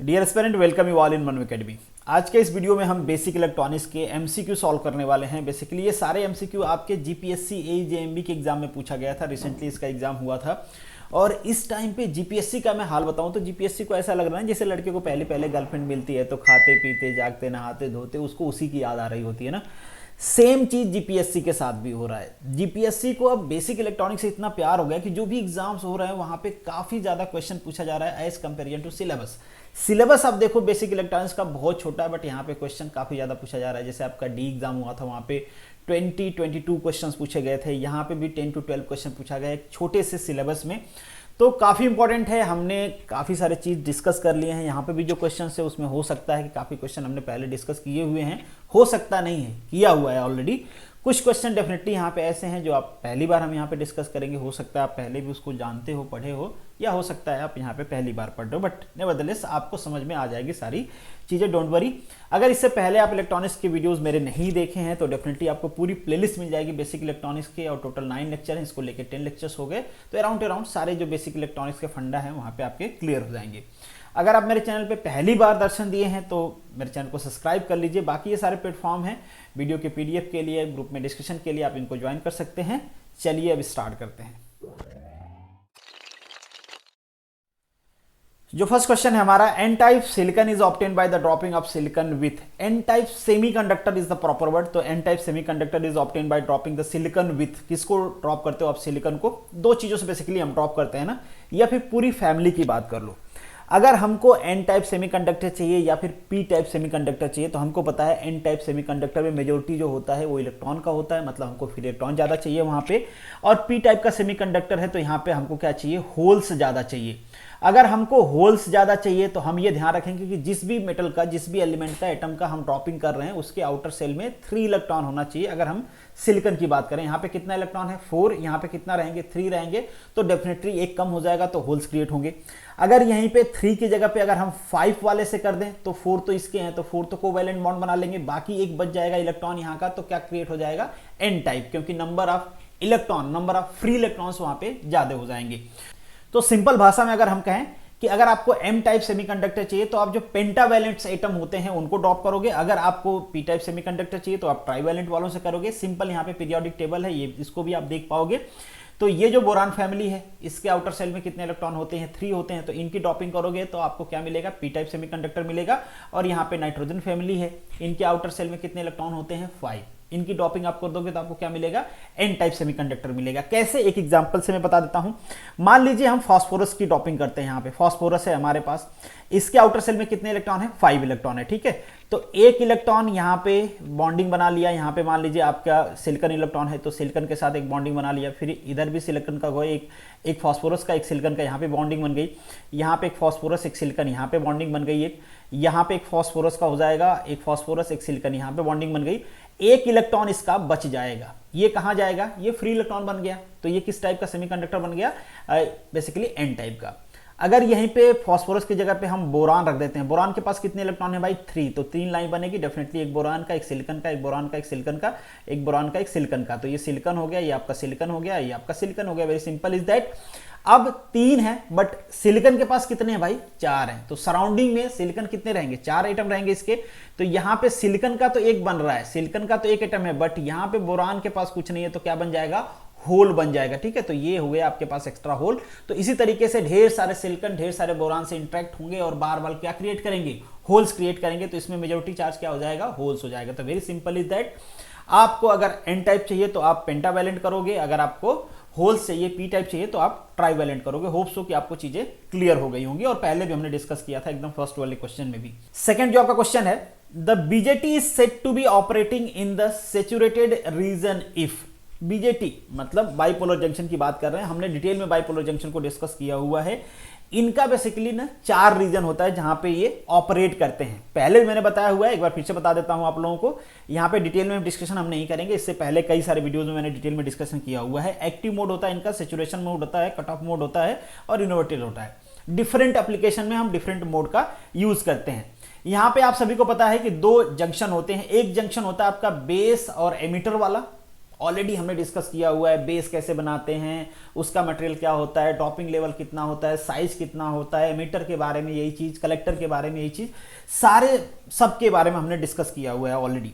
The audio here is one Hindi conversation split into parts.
Dear aspirant, welcome you all in Manu academy. आज के इस वीडियो में हम बेसिक इलेक्ट्रॉनिक्स के एमसीक्यू सॉल्व करने वाले हैं। बेसिकली ये सारे एमसीक्यू आपके जीपीएससी एईजेएमबी के एग्जाम में पूछा गया था। रिसेंटली इसका एग्जाम हुआ था और इस टाइम पे जीपीएससी का मैं हाल बताऊं तो जीपीएससी को ऐसा लग रहा है जैसे लड़के को पहले पहले गर्लफ्रेंड मिलती है तो खाते पीते जागते नहाते धोते उसको उसी की याद आ रही होती है ना। सेम चीज जीपीएससी के साथ भी हो रहा है। जीपीएससी को अब बेसिक इलेक्ट्रॉनिक्स से इतना प्यार हो गया कि जो भी एग्जाम्स हो रहे हैं वहां पे काफी ज्यादा क्वेश्चन पूछा जा रहा है as comparison to syllabus. Syllabus आप देखो बेसिक इलेक्ट्रॉनिक्स का बहुत छोटा है, बट यहाँ पे क्वेश्चन काफी ज्यादा पूछा जा रहा है। जैसे आपका डी एग्जाम हुआ था वहां पे 22 क्वेश्चन पूछे गए थे, यहाँ पे भी 10 to 12 क्वेश्चन पूछा गया एक छोटे से सिलेबस में। तो काफ़ी इंपॉर्टेंट है। हमने काफ़ी सारे चीज़ डिस्कस कर लिए हैं। यहाँ पे भी जो क्वेश्चन है उसमें हो सकता है कि काफ़ी क्वेश्चन हमने पहले डिस्कस किए हुए हैं, हो सकता नहीं है किया हुआ है ऑलरेडी। कुछ क्वेश्चन डेफिनेटली यहाँ पे ऐसे हैं जो आप पहली बार हम यहाँ पे डिस्कस करेंगे। हो सकता है आप पहले भी उसको जानते हो, पढ़े हो, या हो सकता है आप यहाँ पे पहली बार पढ़ रहे हो, बट नेवरदलेस आपको समझ में आ जाएगी सारी चीज़ें, डोंट वरी। अगर इससे पहले आप इलेक्ट्रॉनिक्स के वीडियोस मेरे नहीं देखे हैं तो डेफिनेटली आपको पूरी प्लेलिस्ट मिल जाएगी बेसिक इलेक्ट्रॉनिक्स के, और टोटल 9 लेक्चर हैं, इसको लेके 10 लेक्चर्स हो गए। तो अराउंड सारे जो बेसिक इलेक्ट्रॉनिक्स के फंडा है वहाँ पे आपके क्लियर हो जाएंगे। अगर आप मेरे चैनल पे पहली बार दर्शन दिए हैं तो मेरे चैनल को सब्सक्राइब कर लीजिए। बाकी ये सारे प्लेटफॉर्म हैं वीडियो के पीडीएफ के लिए, ग्रुप में डिस्कशन के लिए, आप इनको ज्वाइन कर सकते हैं। चलिए अब स्टार्ट करते हैं। जो फर्स्ट क्वेश्चन है हमारा, N type silicon is obtained by the dropping of silicon with N type semiconductor is the proper word. तो N type semiconductor is obtained by dropping the silicon with. किसको ड्रॉप करते हो आप? सिलिकॉन को। दो चीजों से बेसिकली हम ड्रॉप करते हैं ना, या फिर पूरी फैमिली की बात कर लो। अगर हमको एन टाइप सेमीकंडक्टर चाहिए या फिर पी टाइप सेमीकंडक्टर चाहिए तो हमको पता है एन टाइप सेमीकंडक्टर में मेजोरिटी जो होता है वो इलेक्ट्रॉन का होता है, मतलब हमको फिर इलेक्ट्रॉन ज़्यादा चाहिए वहाँ पे। और पी टाइप का सेमीकंडक्टर है तो यहाँ पे हमको क्या चाहिए? होल्स ज़्यादा चाहिए। अगर हमको होल्स ज़्यादा चाहिए तो हम ये ध्यान रखेंगे कि जिस भी मेटल का, जिस भी एलिमेंट का, एटम का हम ड्रॉपिंग कर रहे हैं उसके आउटर सेल में 3 इलेक्ट्रॉन होना चाहिए। अगर हम सिलिकॉन की बात करें, यहाँ पे कितना इलेक्ट्रॉन है? 4। यहाँ पे कितना रहेंगे? 3 रहेंगे। तो डेफिनेटली एक कम हो जाएगा तो होल्स क्रिएट होंगे। अगर यहीं पे 3 की जगह पे अगर हम 5 वाले से कर दें तो 4 तो इसके हैं तो 4 तो कोवैलेंट बॉन्ड बना लेंगे, बाकी एक बच जाएगा इलेक्ट्रॉन यहाँ का। तो क्या क्रिएट हो जाएगा? एन टाइप, क्योंकि number of electron, number of free electrons वहां पे ज्यादा हो जाएंगे। तो सिंपल भाषा में अगर हम कहें कि अगर आपको एम टाइप सेमीकंडक्टर चाहिए तो आप जो पेंटावैलेंट एटम होते हैं उनको ड्रॉप करोगे। अगर आपको पी टाइप सेमीकंडक्टर चाहिए तो आप ट्राइवैलेंट वालों से करोगे। सिंपल यहाँ पे पीरियोडिक टेबल है, ये इसको भी आप देख पाओगे। तो ये जो बोरान फैमिली है इसके आउटर सेल में कितने इलेक्ट्रॉन होते हैं? 3 होते हैं। तो इनकी ड्रॉपिंग करोगे तो आपको क्या मिलेगा? पी टाइप सेमीकंडक्टर मिलेगा। और यहाँ पे नाइट्रोजन फैमिली है, इनके आउटर सेल में कितने इलेक्ट्रॉन होते हैं? 5। इनकी ड्रॉपिंग आप कर दोगे तो आपको क्या मिलेगा? एन टाइप सेमीकंडक्टर मिलेगा। कैसे? एक एग्जांपल से मैं बता देता हूं। मान लीजिए हम फास्फोरस की ड्रॉपिंग करते हैं। यहाँ पे फास्फोरस है हमारे पास, इसके आउटर सेल में कितने इलेक्ट्रॉन है? 5 इलेक्ट्रॉन है, ठीक है। तो एक इलेक्ट्रॉन यहाँ पे बॉन्डिंग बना लिया। यहाँ पे मान लीजिए आपका सिलिकॉन इलेक्ट्रॉन है तो सिलिकॉन के साथ एक बॉन्डिंग बना लिया। फिर इधर भी सिलिकॉन का हो, एक फास्फोरस का, एक सिलिकॉन का, यहाँ पे बॉन्डिंग बन गई। यहाँ पे एक फास्फोरस, एक सिलिकॉन, यहाँ पे बॉन्डिंग बन गई। एक यहाँ पे एक फास्फोरस का हो जाएगा, एक फास्फोरस, एक सिलिकॉन, यहाँ पे बॉन्डिंग बन गई। एक इलेक्ट्रॉन इसका बच जाएगा। ये कहां जाएगा? ये फ्री इलेक्ट्रॉन बन गया। तो ये किस टाइप का सेमीकंडक्टर बन गया? बेसिकली एन टाइप का। अगर यहीं पे फास्फोरस की जगह पे हम बोरान रख देते हैं, बोरान के पास कितने इलेक्ट्रॉन है भाई? 3। तो 3 लाइन बनेगी डेफिनेटली, एक बोरान का, एक सिलिकॉन का, एक बोरान का, एक सिलिकॉन का, एक बोरान का, एक सिलिकॉन का। तो ये सिलिकॉन हो गया, ये आपका सिलिकॉन हो गया, ये आपका सिलिकॉन हो गया। Very simple is that. अब 3 है बट सिलिकॉन के पास कितने हैं भाई? 4 हैं। तो सराउंडिंग में सिलिकॉन कितने रहेंगे? 4 एटम रहेंगे इसके। तो यहाँ पे सिलिकॉन का तो एक बन रहा है, सिलिकॉन का तो एक एटम है, बट यहाँ पे बोरान के पास कुछ नहीं है। तो क्या बन जाएगा? होल बन जाएगा, ठीक है। तो ये हुए आपके पास एक्स्ट्रा होल। तो इसी तरीके से ढेर सारे सिलिकॉन ढेर सारे बोरान से इंटरेक्ट होंगे और बार बार क्या क्रिएट करेंगे? होल्स क्रिएट करेंगे। तो इसमें मेजोरिटी चार्ज क्या हो जाएगा? होल्स हो जाएगा। तो वेरी सिंपल इज दैट। आपको अगर एन टाइप चाहिए तो आप पेंटावैलेंट करोगे, अगर आपको होल्स चाहिए, पी टाइप चाहिए तो आप ट्राइवैलेंट करोगे। होप सो कि आपको चीजें क्लियर हो गई होंगी, और पहले भी हमने डिस्कस किया था एकदम फर्स्ट वाले क्वेश्चन में भी। सेकंड जो आपका क्वेश्चन है, the BJT is said to be operating in the saturated region if. BJT मतलब बाइपोलर जंक्शन की बात कर रहे हैं। हमने डिटेल में बाइपोलर जंक्शन को डिस्कस किया हुआ है। इनका बेसिकली ना 4 रीजन होता है जहां पे ये ऑपरेट करते हैं। पहले भी मैंने बताया हुआ है, एक बार फिर से बता देता हूं आप लोगों को। यहां पे डिटेल में डिस्कशन हम नहीं करेंगे, इससे पहले कई सारे वीडियोस में मैंने डिटेल में डिस्कशन किया हुआ है। एक्टिव मोड होता है इनका, सैचुरेशन मोड होता है, कट ऑफ मोड होता है, और इनोवेटेड होता है। डिफरेंट एप्लीकेशन में हम डिफरेंट मोड का यूज करते हैं। यहां पे आप सभी को पता है कि 2 जंक्शन होते हैं। एक जंक्शन होता है आपका बेस और एमिटर वाला, ऑलरेडी हमने डिस्कस किया हुआ है, बेस कैसे बनाते हैं, उसका मटेरियल क्या होता है, ड्रॉपिंग लेवल कितना होता है, साइज कितना होता है, एमिटर के बारे में यही चीज, कलेक्टर के बारे में यही चीज, सारे सब के बारे में हमने डिस्कस किया हुआ है ऑलरेडी।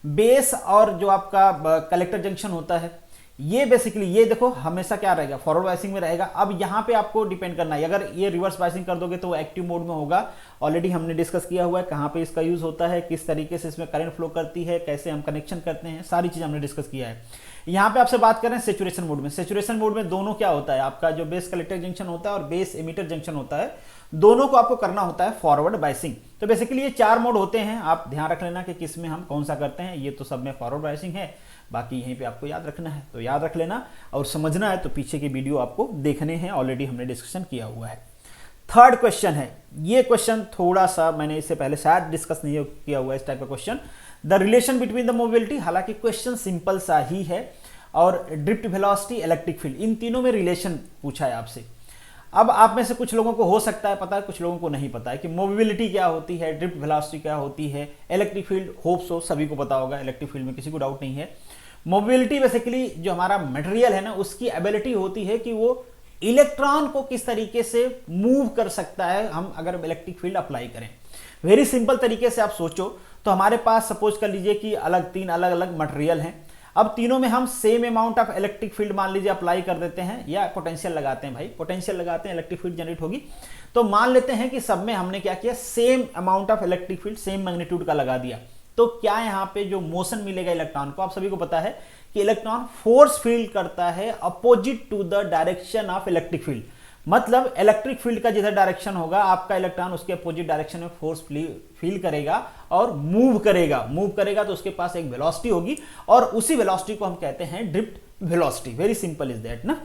बेस और जो आपका कलेक्टर जंक्शन होता है, ये बेसिकली ये देखो हमेशा क्या रहेगा, फॉरवर्ड बायसिंग में रहेगा। अब यहाँ पे आपको डिपेंड करना है, अगर ये रिवर्स बायसिंग कर दोगे तो वो एक्टिव मोड में होगा। ऑलरेडी हमने डिस्कस किया हुआ है कहाँ पे इसका यूज होता है, किस तरीके से इसमें करंट फ्लो करती है, कैसे हम कनेक्शन करते हैं, सारी चीज हमने डिस्कस किया है। यहाँ पे आपसे बात कर रहे हैं सेचुरेशन मोड में। सेचुरेशन मोड में दोनों क्या होता है, आपका जो बेस कलेक्टर जंक्शन होता है और बेस एमिटर जंक्शन होता है, दोनों को आपको करना होता है फॉरवर्ड बायसिंग। तो बेसिकली ये 4 मोड होते हैं, आप ध्यान रख लेना कि किस में हम कौन सा करते हैं। ये तो सब में फॉरवर्ड बायसिंग है, बाकी यहीं पे आपको याद रखना है, तो याद रख लेना। और समझना है तो पीछे के वीडियो आपको देखने हैं, ऑलरेडी हमने डिस्कशन किया हुआ है। थर्ड क्वेश्चन है, ये क्वेश्चन थोड़ा सा मैंने इससे पहले शायद डिस्कस नहीं किया हुआ है इस टाइप का question, the relation between the mobility. हालांकि क्वेश्चन सिंपल सा ही है, और ड्रिफ्ट वेलोसिटी, इलेक्ट्रिक फील्ड, इन तीनों में रिलेशन पूछा है आपसे। अब आप में से कुछ लोगों को हो सकता है पता है, कुछ लोगों को नहीं पता है कि मोबिलिटी क्या होती है, ड्रिफ्ट वेलोसिटी क्या होती है, इलेक्ट्रिक फील्ड होप सो सभी को पता होगा, इलेक्ट्रिक फील्ड में किसी को डाउट नहीं है। मोबिलिटी बेसिकली जो हमारा मटेरियल है ना, उसकी एबिलिटी होती है कि वो इलेक्ट्रॉन को किस तरीके से मूव कर सकता है, हम अगर इलेक्ट्रिक फील्ड अप्लाई करें। वेरी सिंपल तरीके से आप सोचो तो हमारे पास सपोज कर लीजिए कि तीन अलग अलग मटेरियल हैं। अब तीनों में हम same amount of electric field मान लीजिए अप्लाई कर देते हैं, या पोटेंशियल लगाते हैं, भाई पोटेंशियल लगाते हैं, इलेक्ट्रिक फील्ड जनरेट होगी। तो मान लेते हैं कि सब में हमने क्या किया, same amount of electric field same magnitude का लगा दिया। तो क्या यहां पे जो मोशन मिलेगा इलेक्ट्रॉन को, आप सभी को पता है कि इलेक्ट्रॉन फोर्स फील करता है opposite to the direction of electric field. मतलब इलेक्ट्रिक फील्ड का जिधर डायरेक्शन होगा, आपका इलेक्ट्रॉन उसके अपोजिट डायरेक्शन में फोर्स फील करेगा और मूव करेगा तो उसके पास एक वेलोसिटी होगी, और उसी वेलोसिटी को हम कहते हैं drift velocity. Very simple is that ना।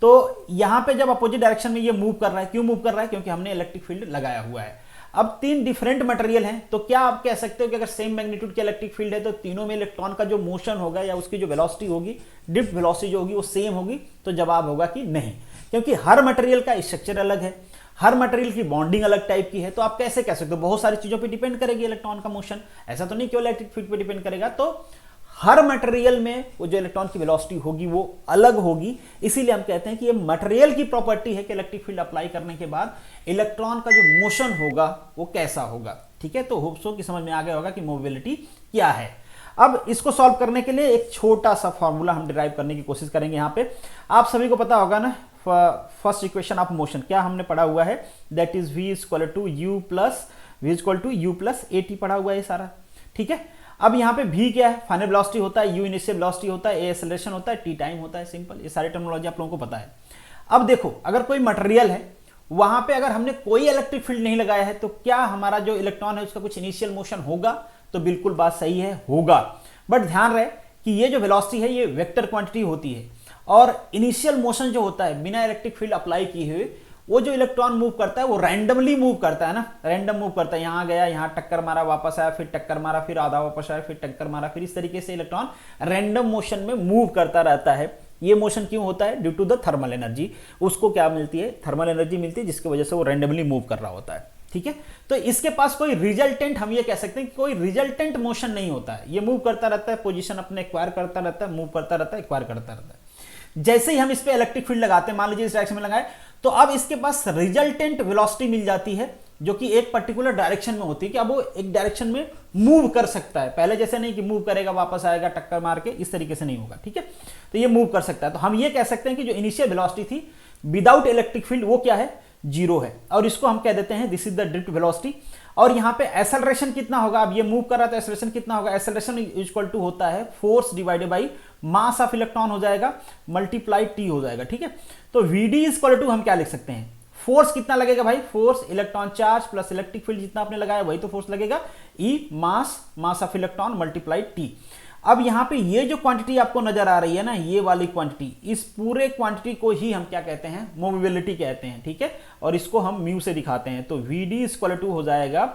तो यहां पे जब अपोजिट डायरेक्शन में ये मूव कर रहा है, क्यों मूव कर रहा है, क्योंकि हमने इलेक्ट्रिक फील्ड लगाया हुआ है। अब 3 डिफरेंट मटेरियल हैं, तो क्या आप कह सकते हो कि अगर सेम मैग्नीट्यूड के इलेक्ट्रिक फील्ड है तो तीनों में इलेक्ट्रॉन का जो मोशन होगा या उसकी जो वेलोसिटी होगी, ड्रिफ्ट वेलोसिटी जो होगी वो सेम होगी? तो जवाब होगा कि नहीं, क्योंकि हर मटेरियल का स्ट्रक्चर अलग है, हर मटेरियल की बॉन्डिंग अलग टाइप की है। तो आप कैसे कह सकते हो, बहुत सारी चीजों पे डिपेंड करेगी इलेक्ट्रॉन का मोशन, ऐसा तो नहीं केवल इलेक्ट्रिक फील्ड पे डिपेंड करेगा। तो हर मटेरियल में वो जो इलेक्ट्रॉन की वेलोसिटी होगी वो अलग होगी, इसीलिए हम कहते हैं कि ये मटेरियल की प्रॉपर्टी है कि इलेक्ट्रिक फील्ड अप्लाई करने के बाद इलेक्ट्रॉन का जो मोशन होगा वो कैसा होगा। ठीक है, तो होप सो कि समझ में आ गया होगा कि मोबिलिटी क्या है। अब इसको सॉल्व करने के लिए एक छोटा सा फॉर्मूला हम डिराइव करने की कोशिश करेंगे। यहाँ पे आप सभी को पता होगा ना, फर्स्ट इक्वेशन ऑफ मोशन क्या हमने पढ़ा हुआ है, that is v equal to u plus a t पढ़ा हुआ है सारा। ठीक है, अब यहाँ पे v क्या है, फाइनल वेलोसिटी होता है, u इनिशियल वेलोसिटी होता है, a एक्सेलरेशन होता है, t टाइम होता है। सिंपल, ये सारी टर्मिनोलॉजी आप लोगों को पता है। अब देखो, अगर कोई मटेरियल है, वहां पे अगर हमने कोई इलेक्ट्रिक फील्ड नहीं लगाया है, तो क्या हमारा जो इलेक्ट्रॉन है उसका कुछ इनिशियल मोशन होगा? तो बिल्कुल बात सही है, होगा। बट ध्यान रहे कि ये जो वेलोसिटी है ये वेक्टर क्वांटिटी होती है, और इनिशियल मोशन जो होता है बिना इलेक्ट्रिक फील्ड अप्लाई किए हुए, वो जो इलेक्ट्रॉन मूव करता है वो रैंडमली मूव करता है ना, रैंडम मूव करता है। यहां गया, यहां टक्कर मारा, वापस आया, फिर टक्कर मारा, फिर आधा वापस आया, फिर टक्कर मारा, फिर इस तरीके से इलेक्ट्रॉन रैंडम मोशन में मूव करता रहता है। ये मोशन क्यों होता है? Due to the thermal energy. उसको क्या मिलती है? थर्मल एनर्जी मिलती है, जिसकी वजह से वो रैंडमली मूव कर रहा होता है। ठीक है, तो इसके पास कोई रिजल्टेंट, हम ये कह सकते हैं कि कोई रिजल्टेंट मोशन नहीं होता है। ये मूव करता रहता है, पोजीशन अपने एक्वायर करता रहता है, मूव करता रहता है, एक्वायर करता रहता है। जैसे ही हम इस पे इलेक्ट्रिक फील्ड लगाते हैं, मान लीजिए इस डायरेक्शन में लगाए, तो अब इसके पास रिजल्टेंट वेलोसिटी मिल जाती है, जो कि एक पर्टिकुलर डायरेक्शन में होती है, कि अब वो एक डायरेक्शन में मूव कर सकता है। पहले जैसे नहीं कि मूव करेगा वापस आएगा टक्कर मार के, इस तरीके से नहीं होगा। ठीक है, तो ये मूव कर सकता है। तो हम ये कह सकते हैं कि जो इनिशियल वेलोसिटी थी विदाउट इलेक्ट्रिक फील्ड, वो क्या है? 0 है, और इसको हम कह देते हैं this is the drift velocity. और यहां पे एक्सेलरेशन कितना होगा? अब ये मूव कर रहा था, एक्सेलरेशन कितना होगा? एक्सेलरेशन इक्वल टू होता है force divided by mass of electron हो जाएगा, मल्टीप्लाई टी हो जाएगा। ठीक है, तो वीडी इक्वल टू हम क्या लिख सकते हैं? फोर्स कितना लगेगा भाई? Force electron charge plus electric field जितना आपने लगाया वही तो फोर्स लगेगा, E mass of electron multiply T. अब यहां पे ये जो क्वांटिटी आपको नजर आ रही है ना, ये वाली क्वांटिटी, इस पूरे क्वांटिटी को ही हम क्या कहते हैं? मोबिलिटी कहते हैं। ठीक है, और इसको हम म्यू से दिखाते हैं, तो वीडी इक्वल टू हो जाएगा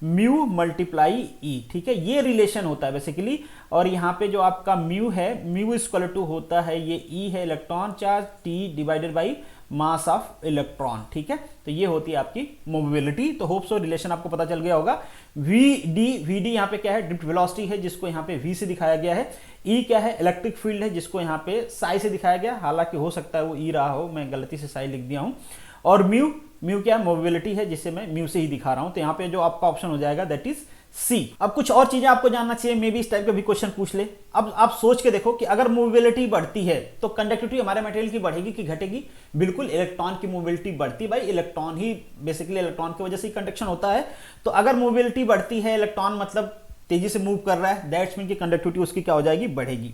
म्यू मल्टीप्लाई ई। ठीक है, ये रिलेशन होता है बेसिकली। और यहां पे जो आपका म्यू है, म्यू इक्वल टू होता है, ये ई है electron charge, T divided by mass of electron. ठीक है, तो ये होती है आपकी मोबिलिटी। तो होप सो रिलेशन आपको पता चल गया होगा। वी डी यहाँ पे क्या है, ड्रिफ्ट वेलोसिटी है जिसको यहाँ पे वी से दिखाया गया है। ई क्या है, इलेक्ट्रिक फील्ड है जिसको यहाँ पे साई से दिखाया गया, हालांकि हो सकता है वो ई रहा हो, मैं गलती से साई लिख दिया हूँ। और म्यू क्या है, मोबिलिटी है जिसे मैं म्यू से ही दिखा रहा हूं। तो यहां पे जो आपका ऑप्शन हो जाएगा दैट इज सी। अब कुछ और चीजें आपको जानना चाहिए, मे बी इस टाइप का भी क्वेश्चन पूछ ले। अब आप सोच के देखो कि अगर मोबिलिटी बढ़ती है तो कंडक्टिविटी हमारे मटेरियल की बढ़ेगी कि घटेगी? बिल्कुल, इलेक्ट्रॉन की मोबिलिटी बढ़ती। भाई इलेक्ट्रॉन ही बेसिकली, इलेक्ट्रॉन की वजह से ही कंडक्शन होता है। तो अगर मोबिलिटी बढ़ती है, इलेक्ट्रॉन मतलब तेजी से मूव कर रहा है, दैट्स मीन की कंडक्टिविटी उसकी क्या हो जाएगी, बढ़ेगी।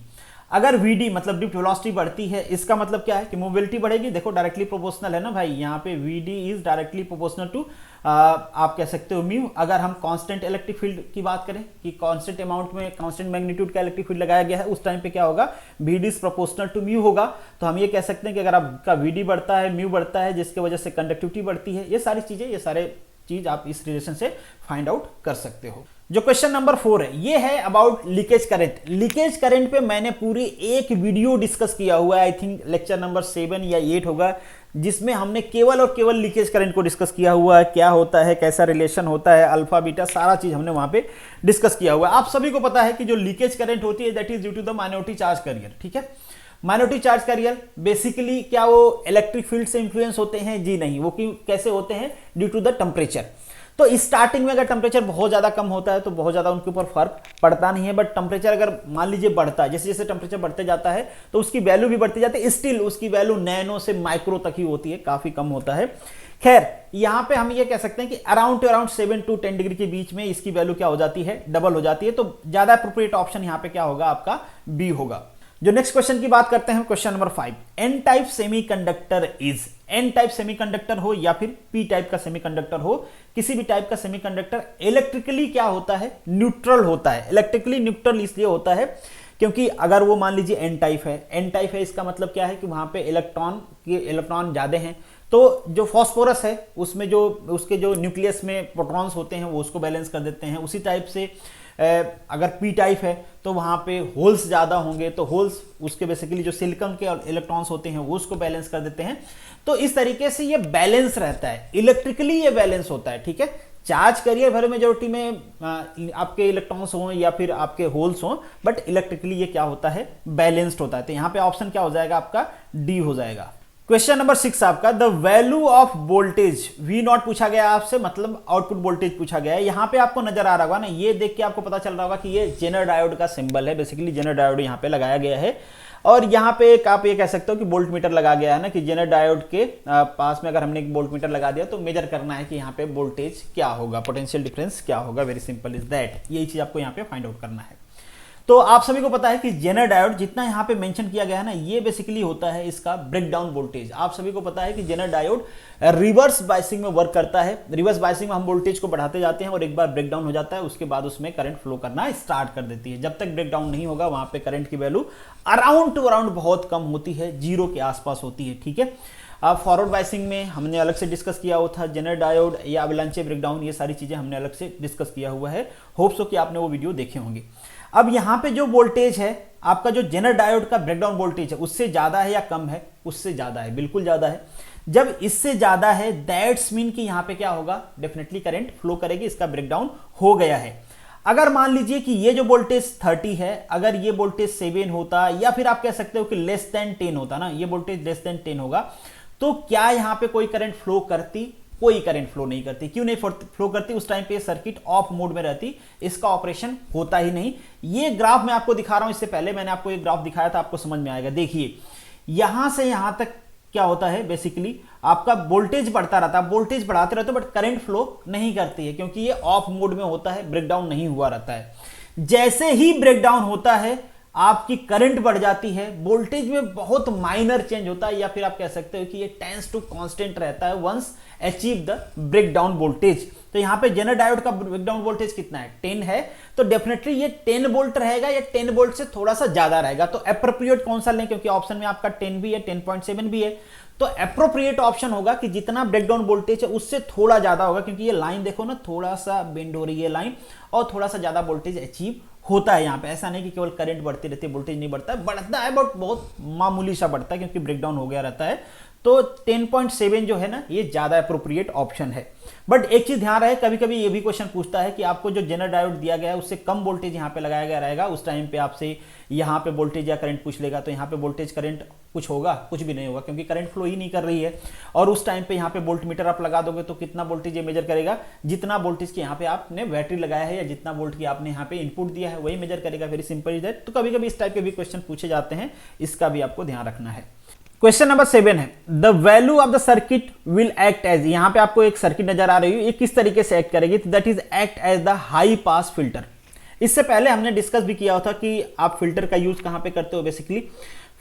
अगर वीडी मतलब ड्रिफ्ट वेलोसिटी बढ़ती है, इसका मतलब क्या है कि मोबिलिटी बढ़ेगी। देखो डायरेक्टली प्रोपोर्शनल है ना भाई, यहाँ पे VD is directly proportional to आप कह सकते हो म्यू। अगर हम कांस्टेंट इलेक्ट्रिक फील्ड की बात करें कि कांस्टेंट अमाउंट में कांस्टेंट मैग्नीट्यूड का इलेक्ट्रिक फील्ड लगाया गया है, उस टाइम पे क्या होगा, VD is proportional to mu होगा। तो हम ये कह सकते हैं कि अगर आपका वीडी बढ़ता है, म्यू बढ़ता है, जिसकी वजह से कंडक्टिविटी बढ़ती है। ये सारी चीजें, ये सारे चीज आप इस रिलेशन से फाइंड आउट कर सकते हो। जो क्वेश्चन नंबर 4 है ये है about leakage current. Leakage current पे मैंने पूरी एक वीडियो डिस्कस किया हुआ है, आई थिंक लेक्चर नंबर 7 या 8 होगा, जिसमें हमने केवल और केवल लीकेज करंट को डिस्कस किया हुआ है, क्या होता है, कैसा रिलेशन होता है, अल्फा बीटा, सारा चीज हमने वहां पे डिस्कस किया हुआ है। आप सभी को पता है कि जो लीकेज करंट होती है that is due to the minority charge carrier. ठीक है, माइनॉरिटी चार्ज कैरियर बेसिकली क्या वो इलेक्ट्रिक फील्ड से इंफ्लुएंस होते हैं? जी नहीं। वो कैसे होते हैं? Due to the temperature. तो स्टार्टिंग में अगर टेम्परेचर बहुत ज्यादा कम होता है तो बहुत ज्यादा उनके ऊपर फर्क पड़ता नहीं है, बट टेम्परेचर अगर मान लीजिए बढ़ता है, जैसे जैसे टेम्परेचर बढ़ते जाता है तो उसकी वैल्यू भी बढ़ती जाती है, स्टिल उसकी वैल्यू नैनो से माइक्रो तक ही होती है, काफी कम होता है। खैर यहां पे हम ये कह सकते हैं कि अराउंड 7 to 10 डिग्री के बीच में इसकी वैल्यू क्या हो जाती है, डबल हो जाती है। तो ज्यादा अप्रोप्रिएट ऑप्शन यहां पे क्या होगा, आपका बी होगा। जो नेक्स्ट क्वेश्चन की बात करते हैं, question number 5, n type semiconductor is. N type semiconductor हो या फिर पी टाइप का सेमीकंडक्टर हो, किसी भी टाइप का सेमीकंडक्टर इलेक्ट्रिकली क्या होता है, न्यूट्रल होता है। इलेक्ट्रिकली न्यूट्रल इसलिए होता है क्योंकि अगर वो मान लीजिए एन टाइप है, एन टाइप है इसका मतलब क्या है कि वहां पे इलेक्ट्रॉन ज्यादा हैं, तो जो फॉस्फोरस है उसमें जो उसके जो न्यूक्लियस में प्रोटॉन्स होते हैं वो उसको बैलेंस कर देते हैं। उसी टाइप से अगर पी टाइप है तो वहां पे होल्स ज्यादा होंगे, तो होल्स उसके बेसिकली जो सिलिकॉन के इलेक्ट्रॉन्स होते हैं वो उसको बैलेंस कर देते हैं। तो इस तरीके से ये बैलेंस रहता है, इलेक्ट्रिकली ये बैलेंस होता है। ठीक है, चार्ज करियर भले मेजोरिटी में आपके इलेक्ट्रॉन्स हों या फिर आपके होल्स हों, बट इलेक्ट्रिकली ये क्या होता है, बैलेंस्ड होता है। तो यहां पे ऑप्शन क्या हो जाएगा, आपका डी हो जाएगा। क्वेश्चन नंबर 6 आपका, the value of voltage V not पूछा गया आपसे, मतलब आउटपुट वोल्टेज पूछा गया है। यहां पे आपको नजर आ रहा होगा ना, ये देख के आपको पता चल रहा होगा कि ये जेनर डायोड का सिंबल है, बेसिकली जेनर डायोड यहां पे लगाया गया है। और यहां पे एक आप ये कह सकते हो कि वोल्ट मीटर लगा गया है ना, कि जेनर डायोड के पास में अगर हमने एक वोल्ट मीटर लगा दिया तो मेजर करना है कि यहाँ पे वोल्टेज क्या होगा, पोटेंशियल डिफरेंस क्या होगा। वेरी सिंपल इज दैट, यही चीज आपको यहाँ पे फाइंड आउट करना है। तो आप सभी को पता है कि जेनर डायोड जितना यहाँ पे मेंशन किया गया है ना, ये बेसिकली होता है इसका ब्रेकडाउन वोल्टेज। आप सभी को पता है कि जेनर डायोड रिवर्स बायसिंग में वर्क करता है। रिवर्स बायसिंग में हम वोल्टेज को बढ़ाते जाते हैं और एक बार ब्रेकडाउन हो जाता है, उसके बाद उसमें करंट फ्लो करना स्टार्ट कर देती है। जब तक ब्रेकडाउन नहीं होगा वहां पे करंट की वैल्यू अराउंड टू अराउंड बहुत कम होती है, जीरो के आसपास होती है। ठीक है, अब फॉरवर्ड बायसिंग में हमने अलग से डिस्कस किया हुआ था, जेनर डायोड या अवलांचे ब्रेकडाउन, ये सारी चीजें हमने अलग से डिस्कस किया हुआ है। होप सो कि आपने वो वीडियो देखे होंगे। अब यहां पे जो वोल्टेज है आपका, जो जेनर डायोड का ब्रेकडाउन वोल्टेज है, उससे ज्यादा है या कम है? उससे ज्यादा है, बिल्कुल ज्यादा है। जब इससे ज्यादा है दैट्स मीन कि यहां पे क्या होगा, डेफिनेटली करंट फ्लो करेगी, इसका ब्रेकडाउन हो गया है। अगर मान लीजिए कि ये जो वोल्टेज 30 है, अगर ये वोल्टेज 7 होता या फिर आप कह सकते हो कि लेस देन 10 होता ना, ये वोल्टेज लेस देन 10 होगा, तो क्या यहां पे कोई करंट फ्लो करती? कोई करंट फ्लो नहीं करती। क्यों नहीं फ्लो करती? उस टाइम पे सर्किट ऑफ मोड में रहती, इसका ऑपरेशन होता ही नहीं। ये ग्राफ मैं आपको दिखा रहा हूं, इससे पहले मैंने आपको एक ग्राफ दिखाया था, आपको समझ में आएगा। देखिए यहां से यहां तक क्या होता है, बेसिकली आपका वोल्टेज बढ़ता रहता है, वोल्टेज बढ़ाते रहते हो, बट करंट फ्लो नहीं करती है क्योंकि ये ऑफ मोड में होता है, ब्रेकडाउन नहीं हुआ रहता है। जैसे ही ब्रेकडाउन होता है आपकी करंट बढ़ जाती है, वोल्टेज में बहुत माइनर चेंज होता है, या फिर आप कह सकते हो कि ये टेंस टू कांस्टेंट रहता है once achieve the breakdown voltage. तो यहां पे जेनर डायोड का ब्रेकडाउन वोल्टेज कितना है, 10 है, तो डेफिनेटली ये 10 वोल्ट रहेगा या 10 वोल्ट से थोड़ा सा ज्यादा रहेगा। तो एप्रोप्रिएट कौन सा लें, क्योंकि ऑप्शन में आपका 10 भी है, 10.7 भी है, तो एप्रोप्रिएट ऑप्शन होगा कि जितना ब्रेकडाउन वोल्टेज है उससे थोड़ा ज्यादा होगा, क्योंकि ये लाइन देखो ना, थोड़ा सा बेंड हो रही है लाइन, और थोड़ा सा ज्यादा वोल्टेज अचीव होता है। यहां पे ऐसा नहीं कि केवल करंट बढ़ती रहती है, वोल्टेज नहीं बढ़ता है, बढ़ता है बट बहुत मामूली सा बढ़ता है, क्योंकि ब्रेकडाउन हो गया रहता है। तो 10.7 जो है ना ये ज्यादा अप्रोप्रिएट ऑप्शन है। बट एक चीज ध्यान रहे, कभी कभी ये भी क्वेश्चन पूछता है कि आपको जो जनरल डायोड दिया गया है उससे कम वोल्टेज यहाँ पे लगाया गया रहेगा, उस टाइम पे आपसे यहाँ पे वोल्टेज या करंट पूछ लेगा, तो यहाँ पे वोल्टेज करंट कुछ होगा? कुछ भी नहीं होगा, क्योंकि करंट फ्लो ही नहीं कर रही है। और उस टाइम पे यहाँ पे वोल्ट मीटर आप लगा दोगे तो कितना वोल्टेज ये मेजर करेगा? जितना वोल्टेज की यहाँ पे आपने बैटरी लगाया है या जितना वोल्ट की आपने यहाँ पे इनपुट दिया है वही मेजर करेगा। Very simple is that. तो कभी कभी इस टाइप के भी क्वेश्चन पूछे जाते हैं, इसका भी आपको ध्यान रखना है। क्वेश्चन नंबर 7 है, the value of the circuit will act as, यहां पे आपको एक सर्किट नजर आ रही है, ये किस तरीके से एक्ट करेगी? That is act as the high pass filter. इससे पहले हमने डिस्कस भी किया था कि आप फिल्टर का यूज कहां पे करते हो। बेसिकली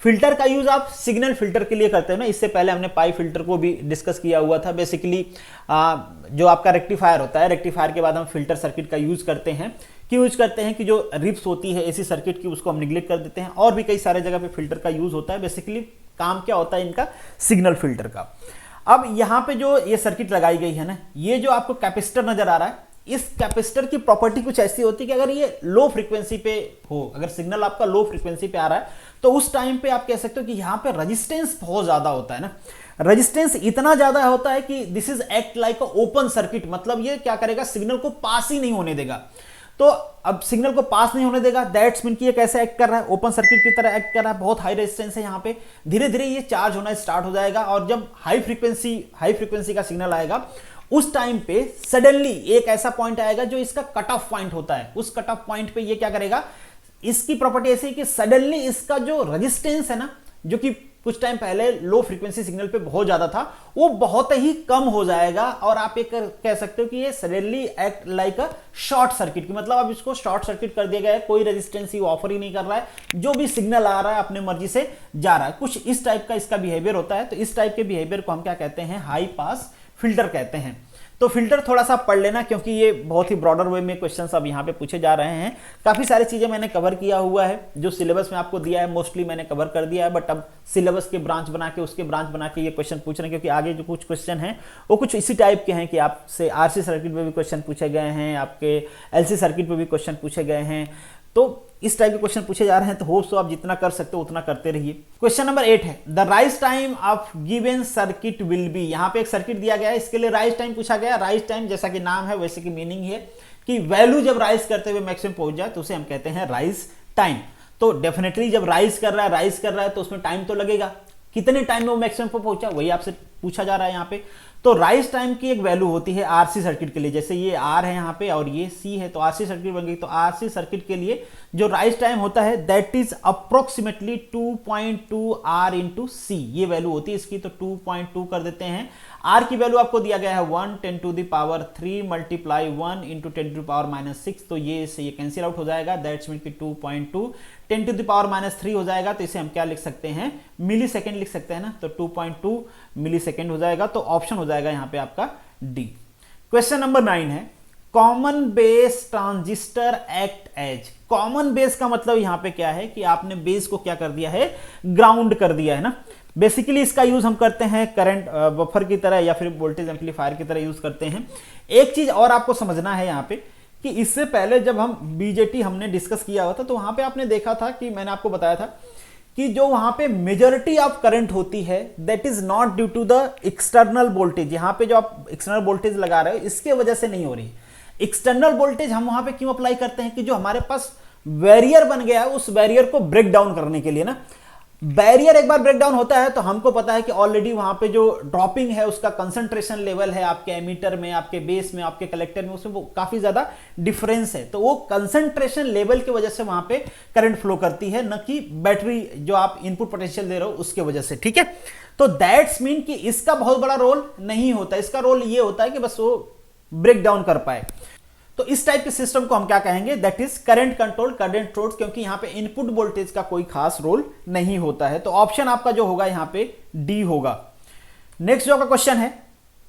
फिल्टर का यूज आप सिग्नल फिल्टर के लिए करते हो ना। इससे पहले हमने पाई फिल्टर को भी डिस्कस किया हुआ था। बेसिकली जो आपका रेक्टिफायर होता है, रेक्टिफायर के बाद हम फिल्टर सर्किट का यूज करते हैं। क्यों यूज करते हैं? कि जो रिप्स होती है एसी सर्किट की उसको हम निगलेक्ट कर देते हैं, और भी कई सारे जगह पे फिल्टर का यूज होता है। बेसिकली काम क्या होता है इनका? सिग्नल फिल्टर का। अब यहां पे जो ये सर्किट लगाई गई है ना, ये जो आपको कैपेसिटर नजर आ रहा है, इस कैपेसिटर की प्रॉपर्टी कुछ ऐसी होती है कि अगर ये लो फ्रीक्वेंसी पे हो, अगर सिग्नल आपका लो फ्रीक्वेंसी पे आ रहा है, तो उस टाइम पे आप कह सकते हो कि यहां पे रेजिस्टेंस बहुत ज्यादा होता है ना। रेजिस्टेंस इतना ज्यादा होता है कि this is act like a open circuit, मतलब ये क्या करेगा? सिग्नल को पास ही नहीं होने देगा। तो अब सिग्नल को पास नहीं होने देगा, दैट्स मीन कि ये कैसे एक्ट कर रहा है? ओपन सर्किट की तरह एक्ट कर रहा है। बहुत हाई रेजिस्टेंस है यहाँ पे, धीरे धीरे ये चार्ज होना स्टार्ट हो जाएगा, और जब हाई फ्रीक्वेंसी का सिग्नल आएगा उस टाइम पे सडनली एक ऐसा पॉइंट आएगा जो इसका कट ऑफ पॉइंट होता है। उस कट ऑफ पॉइंट पे ये क्या करेगा? इसकी प्रॉपर्टी ऐसी है कि सडनली इसका जो रेजिस्टेंस है ना, जो कि कुछ टाइम पहले लो फ्रीक्वेंसी सिग्नल पे बहुत ज्यादा था, वो बहुत ही कम हो जाएगा, और आप एक कह सकते हो कि ये suddenly act like a short circuit की, मतलब अब इसको शॉर्ट सर्किट कर दिया गया है। कोई रेजिस्टेंस ही ऑफर ही नहीं कर रहा है, जो भी सिग्नल आ रहा है अपने मर्जी से जा रहा है। कुछ इस टाइप का इसका बिहेवियर होता है। तो इस टाइप के बिहेवियर को हम क्या कहते हैं? हाई पास फिल्टर कहते हैं। तो फिल्टर थोड़ा सा पढ़ लेना, क्योंकि ये बहुत ही ब्रॉडर वे में क्वेश्चंस अब यहाँ पे पूछे जा रहे हैं। काफी सारी चीजें मैंने कवर किया हुआ है, जो सिलेबस में आपको दिया है मोस्टली मैंने कवर कर दिया है। बट अब सिलेबस के ब्रांच बना के, उसके ब्रांच बना के ये क्वेश्चन पूछ रहे हैं, क्योंकि आगे जो कुछ क्वेश्चन हैं वो कुछ इसी टाइप के हैं कि आपसे आरसी सर्किट में भी क्वेश्चन पूछे गए हैं, आपके एलसी सर्किट में भी क्वेश्चन पूछे गए हैं। तो इस टाइप के क्वेश्चन पूछे जा रहे हैं, तो होप सो आप जितना कर सकते हो उतना करते रहिए। क्वेश्चन नंबर 8 है, the rise time of given circuit will be. यहाँ पे एक सर्किट दिया गया है, इसके लिए राइज टाइम पूछा गया। राइज टाइम जैसा कि नाम है वैसे की मीनिंग है कि वैल्यू जब राइज करते हुए मैक्सिमम पहुंच जाए तो उसे हम कहते हैं राइज टाइम। तो डेफिनेटली जब राइज कर रहा है तो उसमें टाइम तो लगेगा। कितने टाइम में वो मैक्सिमम पर पहुंचा, वही आपसे पूछा जा रहा है यहाँ पे। तो राइज टाइम की एक वैल्यू होती है आरसी सर्किट के लिए, जैसे ये आर है यहाँ पे और ये सी है, तो आरसी सर्किट बन गई। तो आरसी सर्किट के लिए जो राइज टाइम होता है that is approximately 2.2 R into C, ये वैल्यू होती है इसकी। तो 2.2 कर देते हैं। आर की वैल्यू आपको दिया गया है 1 10 to the power 3 multiply 1 into 10 to the power -6, तो ये से ये कैंसिल आउट हो जाएगा। दैट्स मीन कि 2.2 10 टू द पावर -3 हो जाएगा। तो इसे हम क्या लिख सकते हैं? मिली सेकेंड लिख सकते हैं ना। तो 2.2 मिली सेकेंड हो जाएगा। तो ऑप्शन हो जाएगा यहाँ पे आपका डी। क्वेश्चन नंबर 9 है, common base transistor act as. Common base का मतलब यहां पे क्या है कि आपने बेस को क्या कर दिया है? ग्राउंड कर दिया है ना। बेसिकली इसका यूज हम करते हैं करंट बफर की तरह या फिर वोल्टेज एम्पलीफायर की तरह यूज करते हैं। एक चीज और आपको समझना है यहाँ पे कि इससे पहले जब हम बीजेटी हमने डिस्कस किया हुआ था, तो वहां पे आपने देखा था कि मैंने आपको बताया था कि जो वहां पे मेजॉरिटी ऑफ करंट होती है that is not due to the external voltage. यहां पे जो आप एक्सटर्नल वोल्टेज लगा रहे हो इसके वजह से नहीं हो रही। एक्सटर्नल वोल्टेज हम वहां पे क्यों अप्लाई करते हैं? कि जो हमारे पास बैरियर बन गया है उस बैरियर को ब्रेक डाउन करने के लिए ना। बैरियर एक बार ब्रेक डाउन होता है तो हमको पता है कि ऑलरेडी वहां पे जो ड्रॉपिंग है उसका कंसंट्रेशन लेवल है आपके एमीटर में, आपके बेस में, आपके कलेक्टर में, उसमें वो काफी ज्यादा डिफरेंस है। तो वो कंसंट्रेशन लेवल की वजह से वहां पे करंट फ्लो करती है, न कि बैटरी जो आप इनपुट पोटेंशियल दे रहे हो उसके वजह से। ठीक है, तो दैट्स मीन कि इसका बहुत बड़ा रोल नहीं होता। इसका रोल ये होता है कि बस वो ब्रेक डाउन कर पाए। तो इस टाइप के सिस्टम को हम क्या कहेंगे? That is current control, current source, क्योंकि यहां पे इनपुट वोल्टेज का कोई खास रोल नहीं होता है। तो ऑप्शन आपका जो होगा यहां पे डी होगा। नेक्स्ट जो का क्वेश्चन है,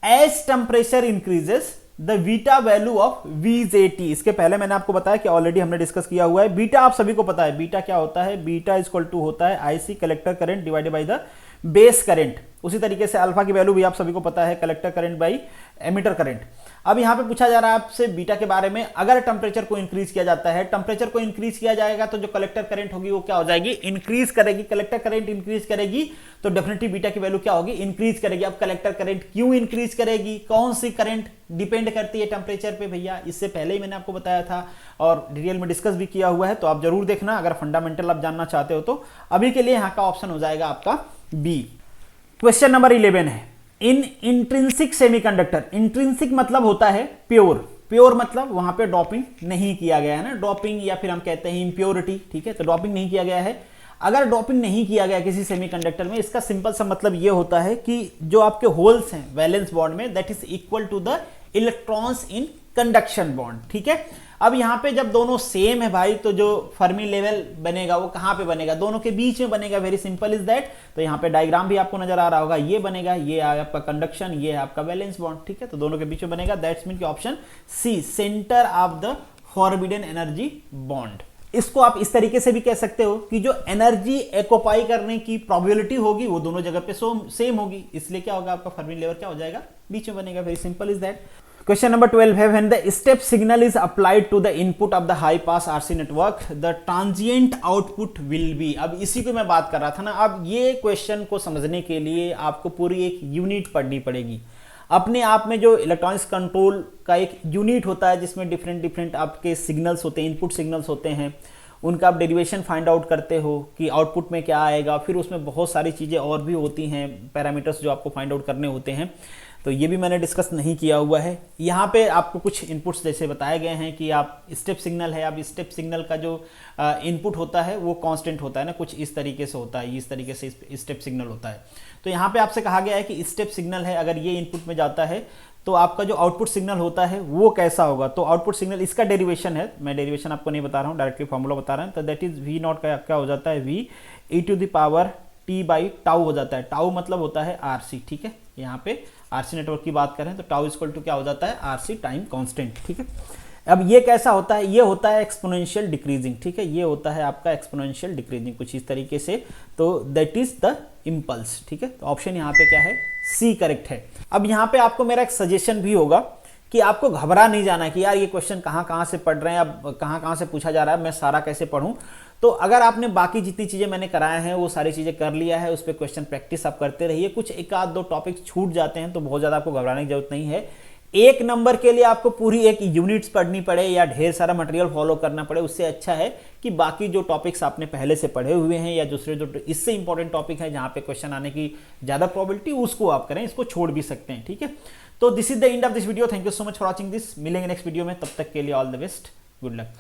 as temperature increases the beta value of VJT। इसके पहले मैंने आपको बताया कि ऑलरेडी हमने डिस्कस किया हुआ है। बीटा आप सभी को पता है, बीटा क्या होता है? बीटा इज इक्वल टू होता है IC collector current divided by the base current. उसी तरीके से अल्फा की वैल्यू भी आप सभी को पता है, collector current by emitter current. अब यहाँ पे पूछा जा रहा है आपसे बीटा के बारे में, अगर टेम्परेचर को इंक्रीज किया जाता है, टेम्परेचर को इंक्रीज किया जाएगा तो जो कलेक्टर करंट होगी वो क्या हो जाएगी, इंक्रीज करेगी। कलेक्टर करंट इंक्रीज करेगी तो डेफिनेटली बीटा की वैल्यू क्या होगी, इंक्रीज करेगी। अब कलेक्टर करंट क्यों इंक्रीज करेगी, कौन सी करंट डिपेंड करती है टेम्परेचर पे भैया, इससे पहले ही मैंने आपको बताया था और डिटेल में डिस्कस भी किया हुआ है, तो आप जरूर देखना अगर फंडामेंटल आप जानना चाहते हो तो। अभी के लिए यहाँ का ऑप्शन हो जाएगा आपका बी। क्वेश्चन नंबर 11 है, इन इंट्रिंसिक सेमीकंडक्टर, इंट्रिंसिक मतलब होता है प्योर, प्योर मतलब वहां पे ड्रॉपिंग नहीं किया गया है ना, ड्रॉपिंग या फिर हम कहते हैं इंप्योरिटी, ठीक है, तो ड्रॉपिंग नहीं किया गया है। अगर ड्रॉपिंग नहीं किया गया किसी सेमीकंडक्टर में, इसका सिंपल सा मतलब ये होता है कि जो आपके होल्स हैं वैलेंस बॉन्ड में, that is equal to the electrons in conduction bond, ठीक है। अब यहां पे जब दोनों सेम है भाई, तो जो फर्मी लेवल बनेगा वो कहां पे बनेगा, दोनों के बीच में बनेगा, वेरी सिंपल इज दैट। तो यहां पे डायग्राम भी आपको नजर आ रहा होगा, ये बनेगा, ये आपका कंडक्शन, ये आपका वैलेंस बॉन्ड, ठीक है, तो दोनों के बीच में बनेगा, दैट्स मीन कि option C, centre of the forbidden energy bond. इसको आप इस तरीके से भी कह सकते हो कि जो एनर्जी एक्युपाई करने की प्रोबेबिलिटी होगी वो दोनों जगह पे सेम होगी, इसलिए क्या होगा, आपका फर्मी लेवल क्या हो जाएगा, बीच में बनेगा, very simple is that. Question number 12 है, when the step signal is applied to the input of the high pass RC network, the transient output will be। अब इसी को मैं बात कर रहा था ना। अब ये क्वेश्चन को समझने के लिए आपको पूरी एक यूनिट पढ़नी पड़ेगी। अपने आप में जो इलेक्ट्रॉनिक्स कंट्रोल का एक यूनिट होता है जिसमें डिफरेंट आपके सिग्नल्स होते हैं, इनपुट सिग्नल्स होते हैं, उनका आप डेरिवेशन फाइंड आउट करते हो कि आउटपुट में क्या आएगा, फिर उसमें बहुत सारी चीज़ें और भी होती हैं, पैरामीटर्स जो आपको फाइंड आउट करने होते हैं, तो ये भी मैंने डिस्कस नहीं किया हुआ है। यहाँ पे आपको कुछ इनपुट्स जैसे बताए गए हैं कि आप स्टेप सिग्नल है, अब स्टेप सिग्नल का जो इनपुट होता है वो कांस्टेंट होता है ना, कुछ इस तरीके से होता है, इस तरीके से स्टेप सिग्नल होता है। तो यहाँ पे आपसे कहा गया है कि स्टेप सिग्नल है, अगर ये इनपुट में जाता है तो आपका जो आउटपुट सिग्नल होता है वो कैसा होगा। तो आउटपुट सिग्नल, इसका डेरिवेशन है, मैं डेरिवेशन आपको नहीं बता रहा हूँ, डायरेक्टली फॉर्मूला बता रहा हूँ, तो दैट इज वी नॉट का क्या हो जाता है, V e to the power t by tau हो जाता है। टाउ मतलब होता है आरसी, ठीक है, यहाँ पे आरसी नेटवर्क की बात करें तो टाउ इक्वल टू क्या हो जाता है, आरसी टाइम कांस्टेंट, ठीक है। अब ये कैसा होता है, ये होता है एक्सपोनेंशियल डिक्रीजिंग, ठीक है, ये होता है आपका एक्सपोनेंशियल डिक्रीजिंग कुछ इस तरीके से, तो दैट इज द इम्पल्स, ठीक है। तो ऑप्शन यहाँ पे क्या है, सी करेक्ट है। अब यहाँ पे आपको मेरा एक सजेशन भी होगा कि आपको घबरा नहीं जाना कि यार ये क्वेश्चन कहाँ से पढ़ रहे हैं, अब कहाँ से पूछा जा रहा है, मैं सारा कैसे पढ़ूं। तो अगर आपने बाकी जितनी चीज़ें मैंने कराए हैं वो सारी चीज़ें कर लिया है, उस पर क्वेश्चन प्रैक्टिस आप करते रहिए, कुछ एक आध दो टॉपिक्स छूट जाते हैं तो बहुत ज़्यादा आपको घबराने की जरूरत नहीं है। एक नंबर के लिए आपको पूरी एक यूनिट्स पढ़नी पड़े या ढेर सारा मटेरियल फॉलो करना पड़े, उससे अच्छा है कि बाकी जो टॉपिक्स आपने पहले से पढ़े हुए हैं या दूसरे जो इससे इंपॉर्टेंट टॉपिक है जहाँ पे क्वेश्चन आने की ज़्यादा प्रोबेबिलिटी, उसको आप करें, इसको छोड़ भी सकते हैं, ठीक है। तो this is the end of this video, thank you so much for watching this, मिलेंगे नेक्स्ट वीडियो में, तब तक के लिए all the best, good luck.